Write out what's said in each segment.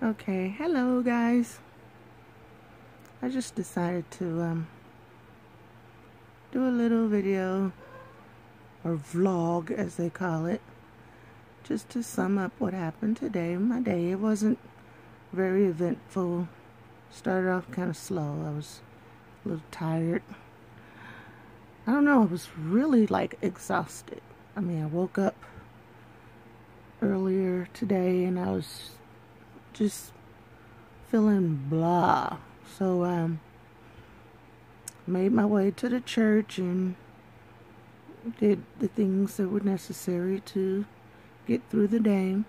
Okay, hello guys. I just decided to do a little video or vlog as they call it, just to sum up what happened today. My day, it wasn't very eventful. Started off kind of slow. I was a little tired. I don't know, I was really like exhausted. I mean, I woke up earlier today and I was just feeling blah. So made my way to the church and did the things that were necessary to get through the day.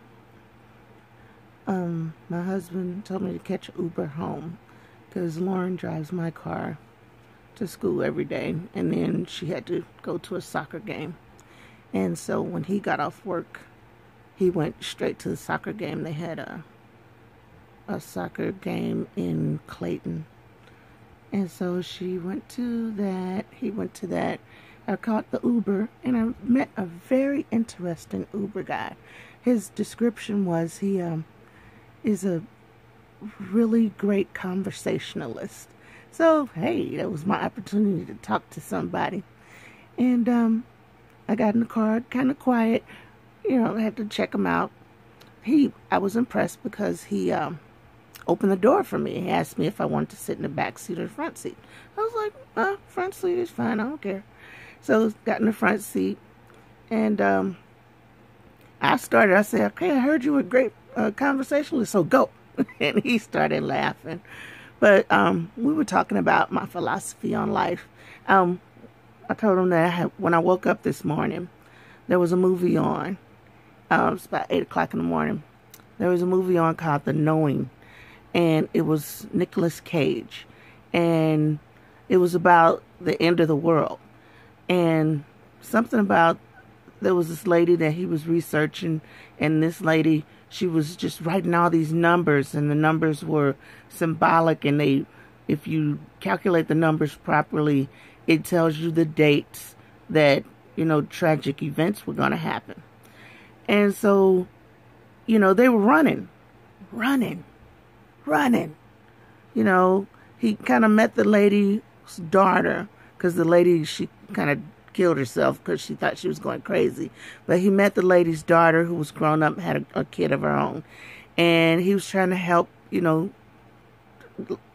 My husband told me to catch Uber home because Lauren drives my car to school every day, and then she had to go to a soccer game. And so when he got off work, he went straight to the soccer game. They had a soccer game in Clayton. And so she went to that, he went to that. I caught the Uber and I met a very interesting Uber guy. His description was he is a really great conversationalist. So, hey, that was my opportunity to talk to somebody. And I got in the car, kind of quiet. You know, I had to check him out. I was impressed because he opened the door for me. He asked me if I wanted to sit in the back seat or the front seat. I was like, front seat is fine, I don't care. So got in the front seat, and I said, okay, I heard you were a great conversationalist, so go. And he started laughing. But we were talking about my philosophy on life. I told him that when I woke up this morning, there was a movie on. It was about 8 o'clock in the morning. There was a movie on called The Knowing. And it was Nicolas Cage. And it was about the end of the world. And something about, there was this lady that he was researching, and this lady, she was just writing all these numbers, and the numbers were symbolic, and if you calculate the numbers properly, it tells you the dates that, you know, tragic events were going to happen. And so, you know, they were running. You know, he kind of met the lady's daughter, because the lady, she kind of killed herself because she thought she was going crazy. But he met the lady's daughter, who was grown up, had a kid of her own. And he was trying to help, you know,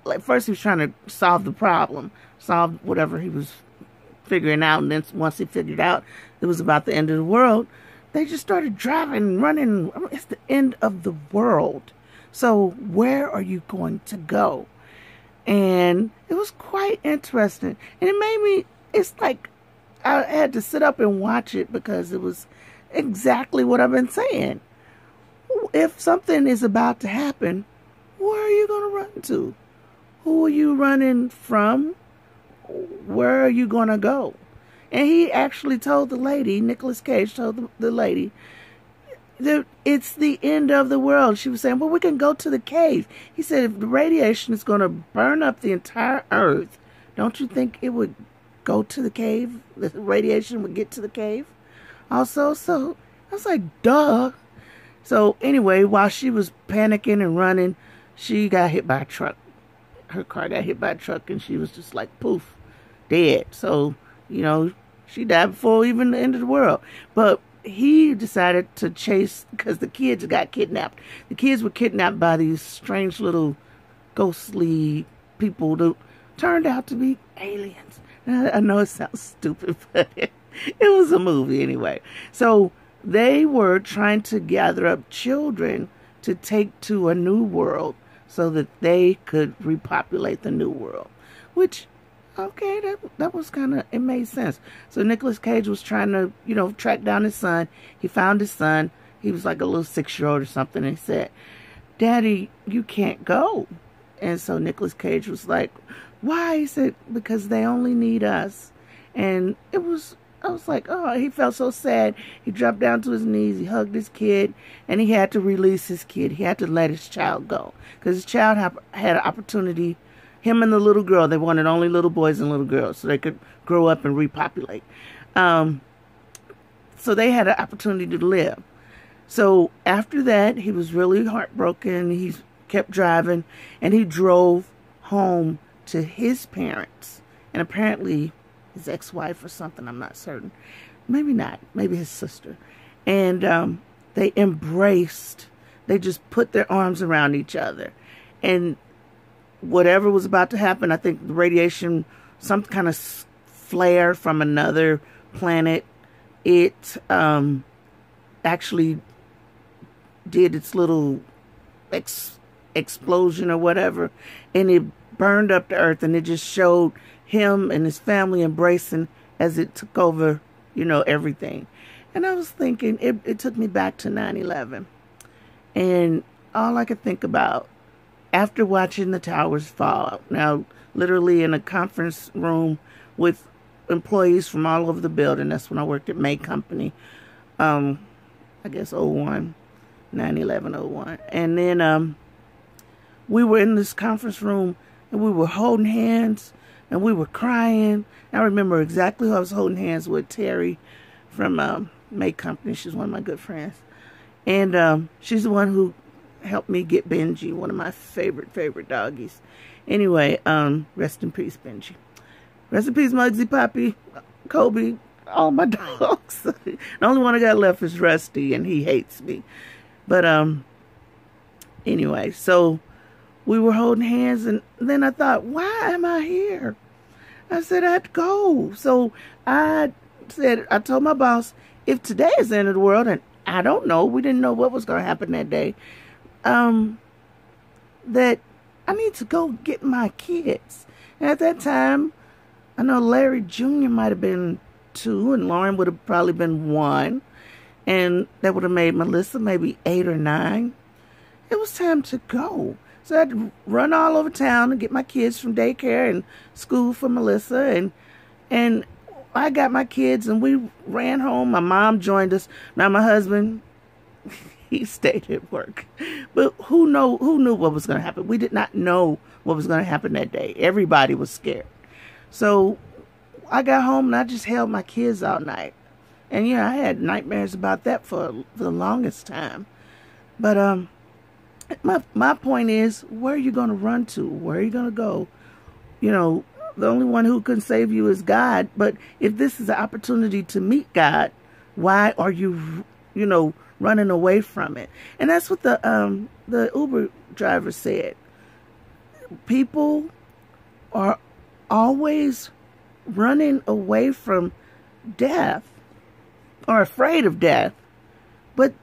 like first he was trying to solve the problem, solve whatever he was figuring out. And then once he figured out it was about the end of the world, they just started driving, running. It's the end of the world. So where are you going to go? And it was quite interesting. And it made me, it's like I had to sit up and watch it because it was exactly what I've been saying. If something is about to happen, where are you going to run to? Who are you running from? Where are you going to go? And he actually told the lady, Nicolas Cage told the lady, that it's the end of the world. She was saying, well, we can go to the cave. He said, if the radiation is going to burn up the entire earth, don't you think it would go to the cave? The radiation would get to the cave also. So I was like, duh. So anyway, while she was panicking and running, she got hit by a truck. Her car got hit by a truck, and she was just like, poof, dead. So, you know, she died before even the end of the world. But he decided to chase, because the kids got kidnapped. The kids were kidnapped by these strange little ghostly people that turned out to be aliens. Now, I know it sounds stupid, but it was a movie anyway. So they were trying to gather up children to take to a new world so that they could repopulate the new world. Which, okay, that was kind of, it made sense. So Nicolas Cage was trying to, you know, track down his son. He found his son. He was like a little 6-year-old or something. And he said, Daddy, you can't go. And so Nicolas Cage was like, why? He said, because they only need us. And I was like, oh, he felt so sad. He dropped down to his knees. He hugged his kid, and he had to release his kid. He had to let his child go, because his child had an opportunity. Him and the little girl, they wanted only little boys and little girls so they could grow up and repopulate. So they had an opportunity to live. So after that, he was really heartbroken. He kept driving, and he drove home to his parents, and apparently his ex-wife or something, I'm not certain. Maybe not, maybe his sister. And they embraced. They just put their arms around each other. And whatever was about to happen, I think the radiation, some kind of flare from another planet, it actually did its little explosion or whatever, and it burned up the earth, and it just showed him and his family embracing as it took over, everything. And I was thinking, it took me back to 9/11. And all I could think about after watching the towers fall, now literally in a conference room with employees from all over the building. That's when I worked at May Company. I guess 9/11/01. And then we were in this conference room, and we were holding hands, and we were crying. I remember exactly who I was holding hands with, Terry from May Company. She's one of my good friends. And she's the one who helped me get Benji, one of my favorite doggies. Anyway, rest in peace, Benji. Rest in peace, Muggsy, Poppy, Kobe, all my dogs. The only one I got left is Rusty, and he hates me. But anyway, so we were holding hands, and then I thought, why am I here? I said I'd go. So I told my boss, if today is the end of the world, and I don't know, we didn't know what was going to happen that day, that I need to go get my kids. And at that time, I know Larry Jr. might have been 2, and Lauren would have probably been 1. And that would have made Melissa maybe 8 or 9. It was time to go. So I had to run all over town and get my kids from daycare and school for Melissa. And I got my kids, and we ran home. My mom joined us. Now my husband, he stayed at work. But who knew what was going to happen? We did not know what was going to happen that day. Everybody was scared. So I got home, and I just held my kids all night. And I had nightmares about that for the longest time. But my point is, where are you going to run to? Where are you going to go? The only one who can save you is God. But if this is an opportunity to meet God, why are you, running away from it? And that's what the Uber driver said. People are always running away from death, or afraid of death. But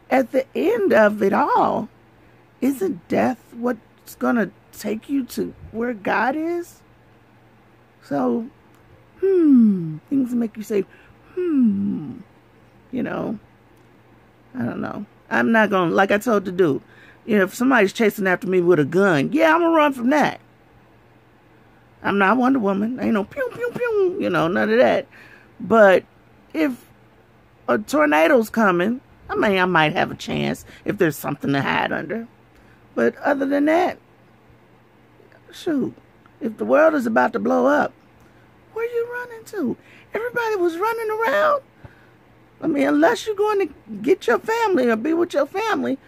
at the end of it all, isn't death what's going to take you to where God is? So, things make you say, I don't know. I'm not going to, like I told the dude, if somebody's chasing after me with a gun, yeah, I'm going to run from that. I'm not Wonder Woman. Ain't no pew, pew, pew, none of that. But if a tornado's coming, I might have a chance if there's something to hide under. But other than that, shoot, if the world is about to blow up, where are you running to? Everybody was running around. Unless you're going to get your family or be with your family,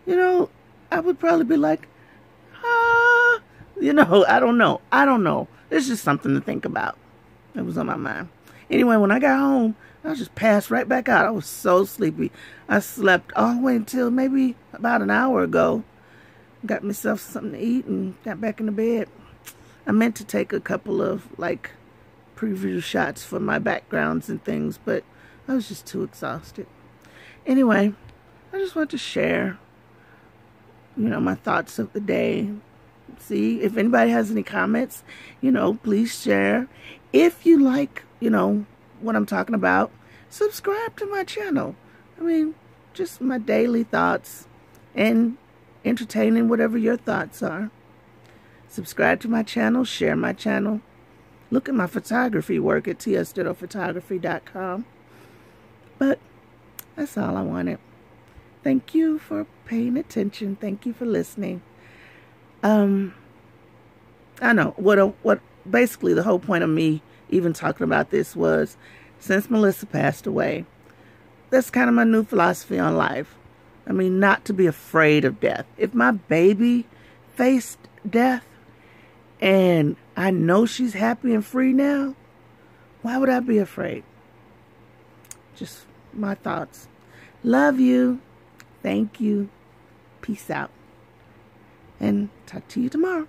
I would probably be like, I don't know. It's just something to think about. It was on my mind. Anyway, when I got home, I just passed right back out. I was so sleepy. I slept all the way until maybe about an hour ago. Got myself something to eat and got back in the bed. I meant to take a couple of, preview shots for my backgrounds and things, but I was just too exhausted. Anyway, I just want to share, my thoughts of the day. See, if anybody has any comments, please share. If you like, what I'm talking about, subscribe to my channel. Just my daily thoughts and entertaining whatever your thoughts are. Subscribe to my channel, share my channel. Look at my photography work at TSDittophotography.com. But that's all I wanted. Thank you for paying attention. Thank you for listening. I know what basically the whole point of me even talking about this was, since Melissa passed away, that's kind of my new philosophy on life. I mean, not to be afraid of death. If my baby faced death and I know she's happy and free now, why would I be afraid? Just my thoughts. Love you. Thank you. Peace out. And talk to you tomorrow.